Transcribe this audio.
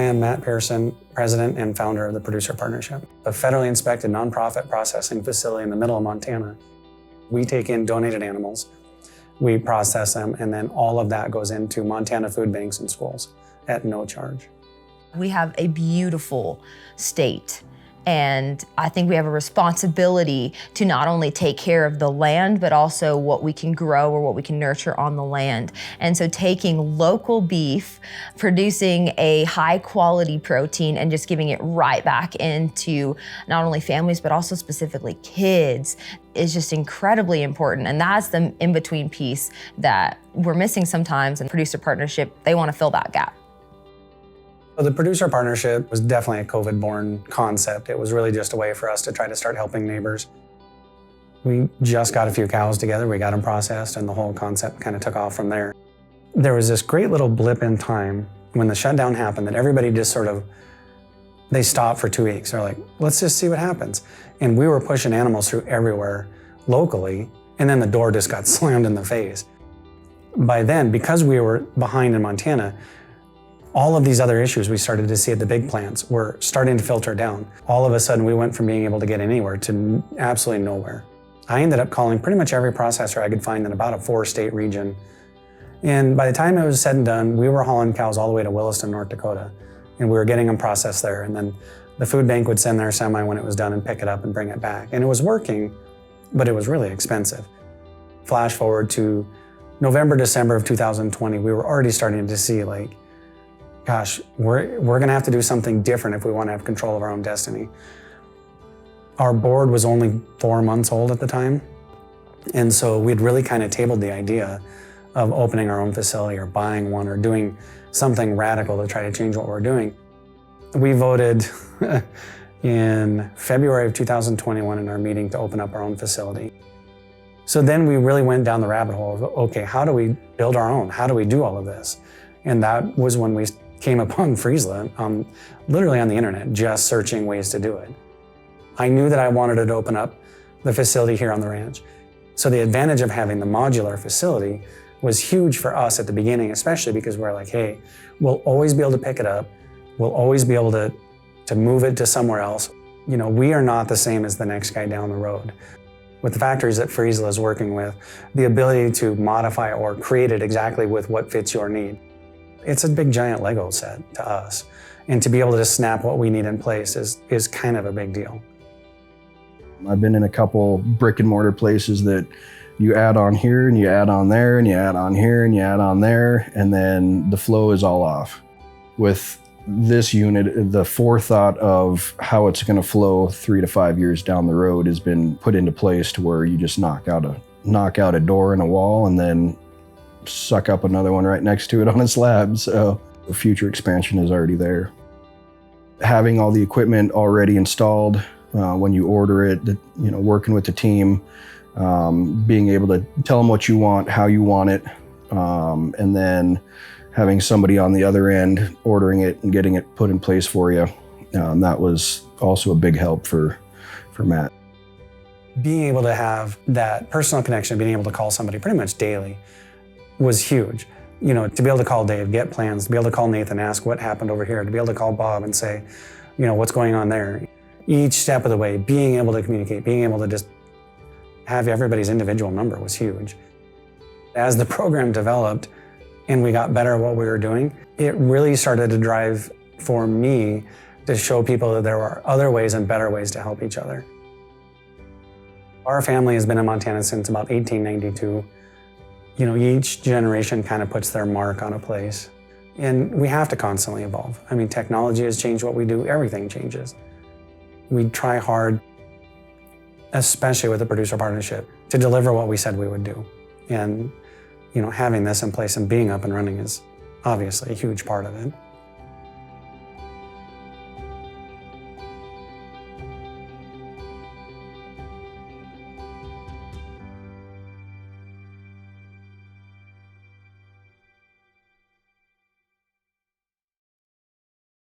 am Matt Pearson, president and founder of the Producer Partnership, a federally inspected nonprofit processing facility in the middle of Montana. We take in donated animals, we process them, and then all of that goes into Montana food banks and schools at no charge. We have a beautiful state, and I think we have a responsibility to not only take care of the land, but also what we can grow or what we can nurture on the land. And so taking local beef, producing a high quality protein, and just giving it right back into not only families, but also specifically kids, is just incredibly important. And that's the in-between piece that we're missing sometimes. And Producer Partnership, they want to fill that gap. So the Producer Partnership was definitely a COVID-born concept. It was really just a way for us to try to start helping neighbors. We just got a few cows together, we got them processed, and the whole concept kind of took off from there. There was this great little blip in time when the shutdown happened that everybody just they stopped for 2 weeks. They're like, let's just see what happens. And we were pushing animals through everywhere locally, and then the door just got slammed in the face. By then, because we were behind in Montana, all of these other issues we started to see at the big plants were starting to filter down. All of a sudden, we went from being able to get anywhere to absolutely nowhere. I ended up calling pretty much every processor I could find in about a 4-state region. And by the time it was said and done, we were hauling cows all the way to Williston, North Dakota, and we were getting them processed there. And then the food bank would send their semi when it was done and pick it up and bring it back. And it was working, but it was really expensive. Flash forward to November, December of 2020, we were already starting to see gosh, we're gonna have to do something different if we want to have control of our own destiny. Our board was only 4 months old at the time, and so we'd really kind of tabled the idea of opening our own facility or buying one or doing something radical to try to change what we're doing. We voted in February of 2021 in our meeting to open up our own facility. So then we really went down the rabbit hole of, okay, how do we build our own? How do we do all of this? And that was when we came upon Friesla, literally on the internet, just searching ways to do it. I knew that I wanted to open up the facility here on the ranch. So the advantage of having the modular facility was huge for us at the beginning, especially because we're like, hey, we'll always be able to pick it up. We'll always be able to move it to somewhere else. You know, we are not the same as the next guy down the road. With the factories that Friesla is working with, the ability to modify or create it exactly with what fits your need. It's a big giant Lego set to us. And to be able to just snap what we need in place is kind of a big deal. I've been in a couple brick and mortar places that you add on here and you add on there and you add on here and you add on there, and then the flow is all off. With this unit, the forethought of how it's going to flow 3 to 5 years down the road has been put into place to where you just knock out a door and a wall and then suck up another one right next to it on a slab. So the future expansion is already there. Having all the equipment already installed when you order it, working with the team, being able to tell them what you want, how you want it, and then having somebody on the other end ordering it and getting it put in place for you. That was also a big help for Matt. Being able to have that personal connection, being able to call somebody pretty much daily was huge. To be able to call Dave, get plans, to be able to call Nathan, ask what happened over here, to be able to call Bob and say, what's going on there. Each step of the way, being able to communicate, being able to just have everybody's individual number was huge. As the program developed and we got better at what we were doing, it really started to drive for me to show people that there were other ways and better ways to help each other. Our family has been in Montana since about 1892. Each generation kind of puts their mark on a place, and we have to constantly evolve. I mean, technology has changed what we do, everything changes. We try hard, especially with the Producer Partnership, to deliver what we said we would do. And, having this in place and being up and running is obviously a huge part of it.